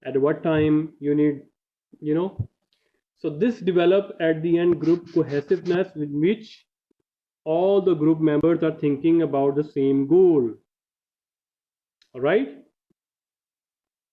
at what time you need, you know. So this develop at the end group cohesiveness with which all the group members are thinking about the same goal. All right.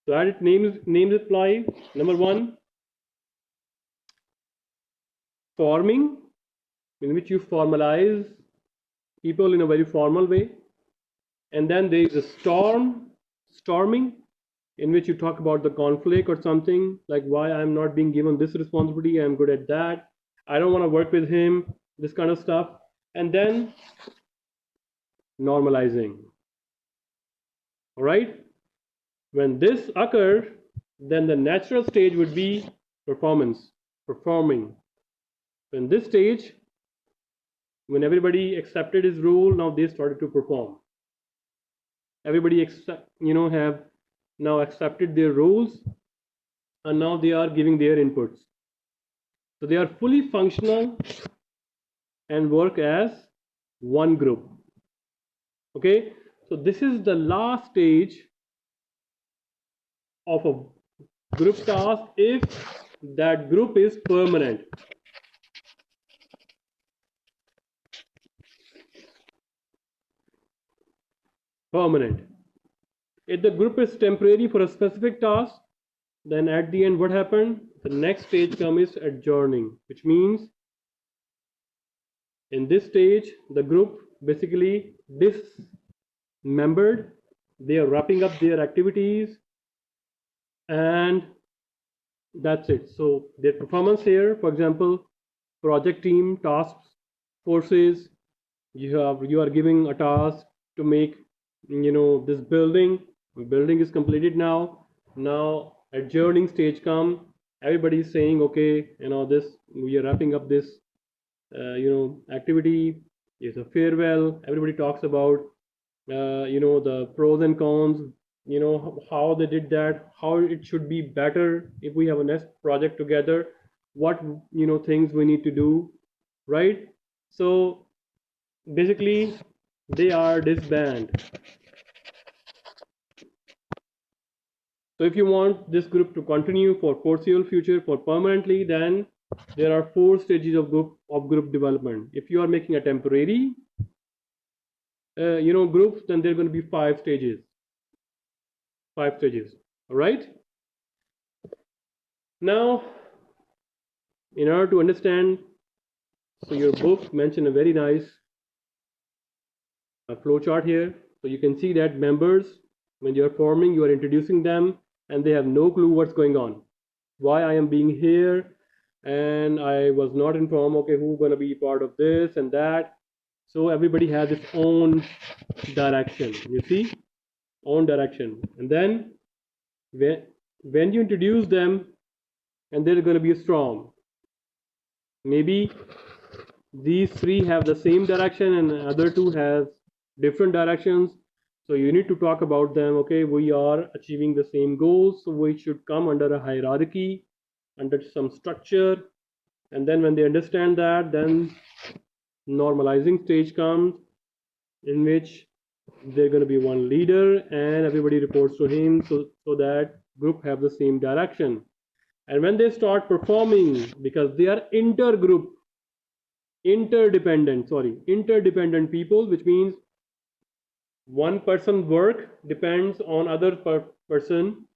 So add names apply. Number one, forming, in which you formalize people in a very formal way. And then there is a storming, in which you talk about the conflict or something like why I'm not being given this responsibility, I'm good at that, I don't want to work with him, this kind of stuff. And then normalizing. All right. When this occurs, then the natural stage would be performing. In this stage, when everybody accepted his role, now they started to perform. Everybody have now accepted their roles, and now they are giving their inputs. So they are fully functional and work as one group. Okay, so this is the last stage of a group task if that group is permanent. If the group is temporary for a specific task, then at the end what happened? The next stage comes is adjourning, which means in this stage the group basically dismembered, they are wrapping up their activities, and that's it. So their performance here, for example, project team, tasks, forces, you are giving a task to make, this building is completed now adjourning stage come, everybody is saying okay, this, we are wrapping up this activity, is a farewell, everybody talks about the pros and cons, how they did that, how it should be better if we have a next project together, what things we need to do, right? So basically they are disbanded. So if you want this group to continue for foreseeable future, for permanently, then there are 4 stages of group development. If you are making a temporary groups, then there are going to be 5 stages. All right. Now, in order to understand, so your book mentioned a very nice flowchart here. So you can see that members, when you are forming, you are introducing them, and they have no clue what's going on, why I am being here, and I was not informed, okay, who's going to be part of this and that. So everybody has its own direction, you see, own direction. And then when you introduce them, and there's going to be a storm, maybe these 3 have the same direction and the other 2 has different directions. So you need to talk about them. Okay, we are achieving the same goals, so we should come under a hierarchy, under some structure. And then when they understand that, then normalizing stage comes, in which they're going to be one leader and everybody reports to him, so that group have the same direction. And when they start performing, because they are interdependent people, which means one person work depends on other person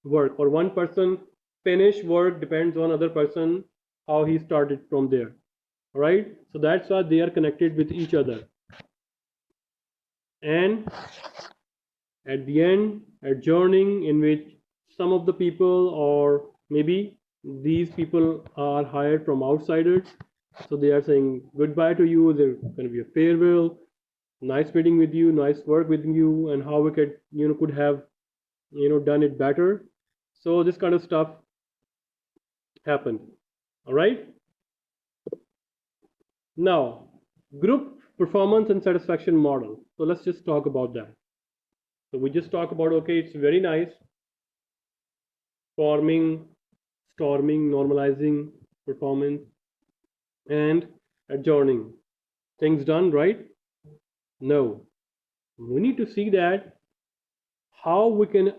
work, or one person finish work depends on other person, how he started from there. All right, so that's why they are connected with each other. And at the end, adjourning, in which some of the people, or maybe these people are hired from outsiders, so they are saying goodbye to you, there's going to be a farewell, nice meeting with you, nice work with you, and how we could have done it better. So this kind of stuff happened. All right, now group performance and satisfaction model. So let's just talk about that. So we just talk about, okay, it's very nice, forming, storming, normalizing, performance, and adjourning, things done, right? No, we need to see that how we can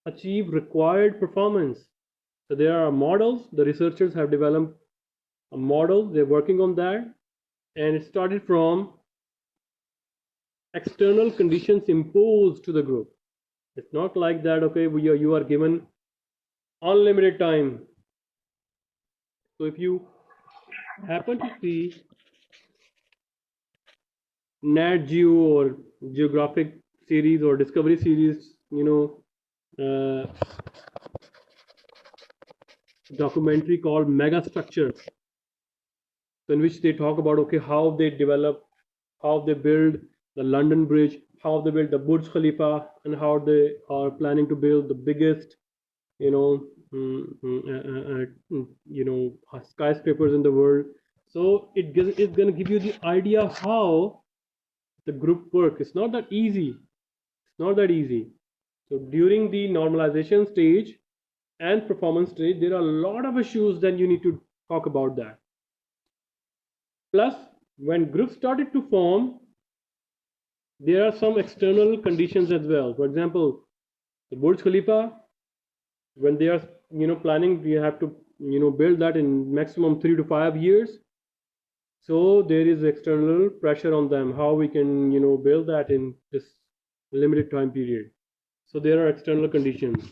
achieve required performance. So there are models, the researchers have developed a model, they're working on that, and it started from external conditions imposed to the group. It's not like that, okay, you are given unlimited time. So if you happen to see Nat Geo or Geographic series or Discovery series, documentary called Mega Structure, in which they talk about, okay, how they develop, how they build the London Bridge, how they build the Burj Khalifa, and how they are planning to build the biggest, you know, skyscrapers in the world. So it's going to give you the idea how the group work. It's not that easy. It's not that easy. So during the normalization stage and performance stage, there are a lot of issues. Then you need to talk about that. Plus, when groups started to form, there are some external conditions as well. For example, the Burj Khalifa, when they are planning, you have to build that in maximum 3 to 5 years. So there is external pressure on them how we can build that in this limited time period. So there are external conditions.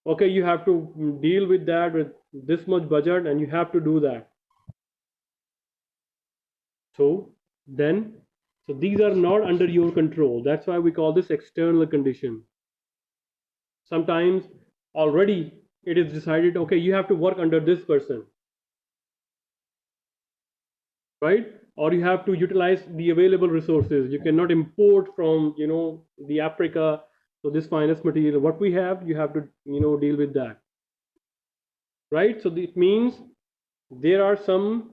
Okay, you have to deal with that with this much budget, and you have to do that. So then, so these are not under your control. That's why we call this external condition. Sometimes already it is decided, okay, you have to work under this person, right? Or you have to utilize the available resources. You cannot import from the Africa. So this finest material, what we have, you have to deal with that, right? So it means there are some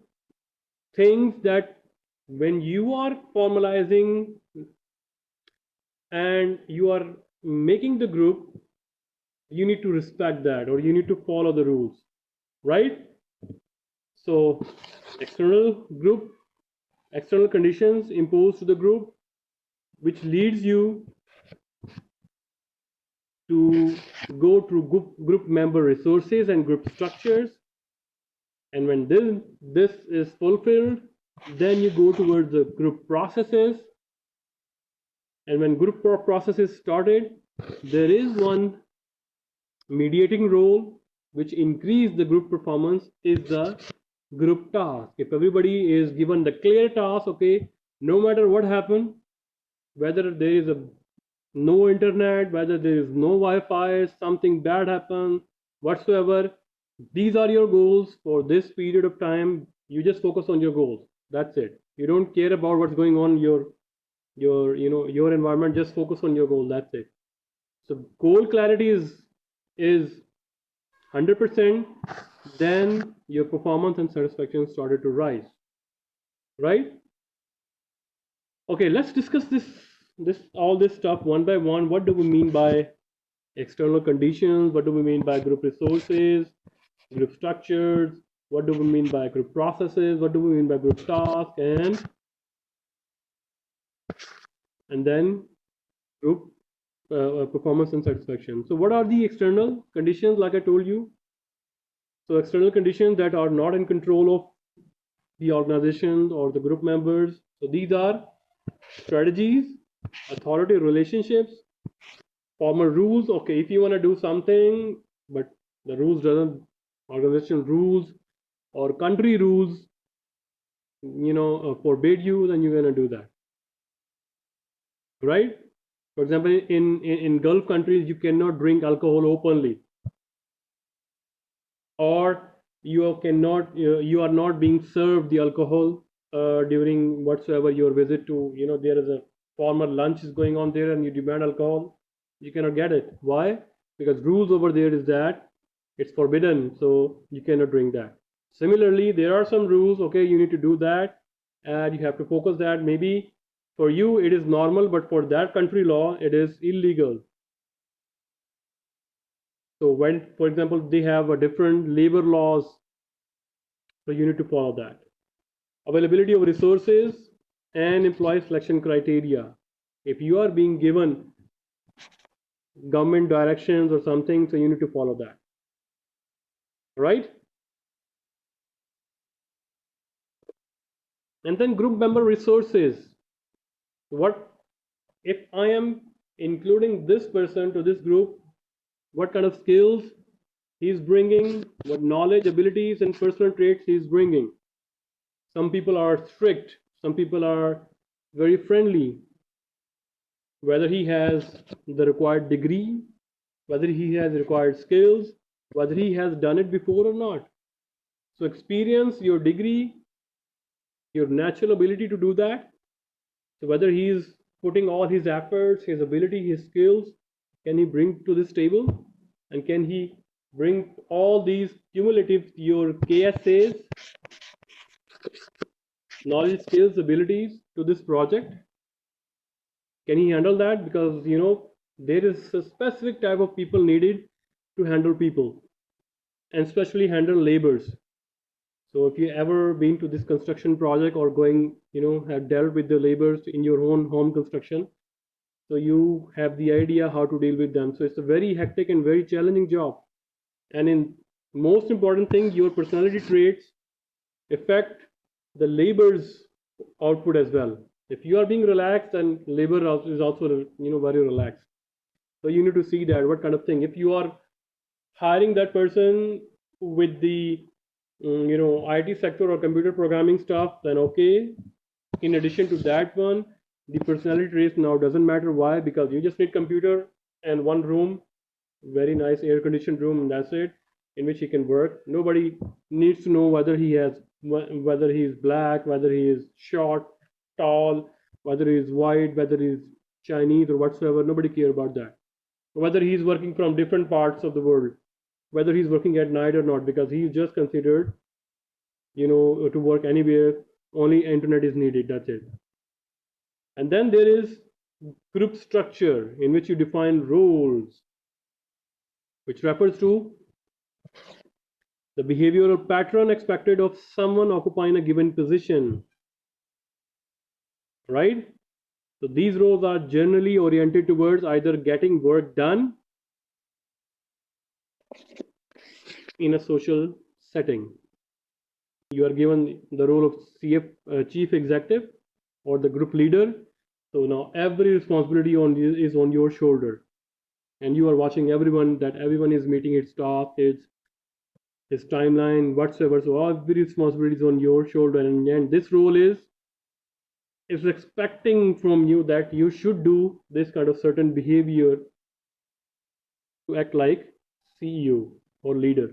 things that when you are formalizing and you are making the group, you need to respect that, or you need to follow the rules, right? So external conditions imposed to the group, which leads you to go through group member resources and group structures. And when this is fulfilled, then you go towards the group processes. And when group processes started, there is one mediating role which increase the group performance, is the group task. If everybody is given the clear task, okay, no matter what happened, whether there is a no internet, whether there is no Wi-Fi, something bad happens, whatsoever, these are your goals for this period of time. You just focus on your goals. That's it. You don't care about what's going on your environment. Just focus on your goal. That's it. So goal clarity is 100%. Then your performance and satisfaction started to rise, right? Okay, let's discuss this stuff one by one. What do we mean by external conditions? What do we mean by group resources, group structures? What do we mean by group processes? What do we mean by group tasks? And then group performance and satisfaction. So what are the external conditions? Like I told you, so external conditions that are not in control of the organization or the group members. So these are strategies, authority relationships, formal rules. Okay, if you want to do something, but the rules doesn't, organization rules or country rules, forbid you, then you're gonna do that, right? For example, in Gulf countries, you cannot drink alcohol openly, or you are not being served the alcohol during whatsoever your visit to. There is a formal lunch is going on there, and you demand alcohol, you cannot get it. Why? Because rules over there is that it's forbidden, so you cannot drink that. Similarly, there are some rules, okay, you need to do that, and you have to focus that. Maybe for you it is normal, but for that country law it is illegal. So when, for example, they have a different labor laws, so you need to follow that. Availability of resources and employee selection criteria. If you are being given government directions or something, so you need to follow that, right? And then group member resources. What if I am including this person to this group? What kind of skills he's bringing, what knowledge, abilities, and personal traits he's bringing. Some people are strict, some people are very friendly. Whether he has the required degree, whether he has required skills, whether he has done it before or not. So, experience, your degree, your natural ability to do that. So, whether he is putting all his efforts, his ability, his skills, can he bring to this table? And can he bring all these cumulative, your KSAs, knowledge, skills, abilities to this project? Can he handle that? Because there is a specific type of people needed to handle people, and especially handle laborers. So if you ever been to this construction project or going, have dealt with the laborers in your own home construction, so you have the idea how to deal with them. So it's a very hectic and very challenging job. And in most important thing, your personality traits affect the labor's output as well. If you are being relaxed, then labor is also very relaxed. So you need to see that what kind of thing. If you are hiring that person with the IT sector or computer programming stuff, then okay. In addition to that one, the personality traits now doesn't matter. Why? Because you just need computer and one room, very nice air conditioned room, and that's it, in which he can work. Nobody needs to know whether he is black, whether he is short, tall, whether he is white, whether he is Chinese or whatsoever. Nobody care about that. Whether he is working from different parts of the world, whether he's working at night or not, because he's just considered to work anywhere. Only internet is needed, that's it. And then there is group structure, in which you define roles, which refers to the behavioral pattern expected of someone occupying a given position, right? So these roles are generally oriented towards either getting work done in a social setting. You are given the role of chief executive or the group leader. So now every responsibility is on your shoulder, and you are watching everyone is meeting its task, its timeline, whatsoever. So every responsibility is on your shoulder, and this role is expecting from you that you should do this kind of certain behavior to act like CEO or leader.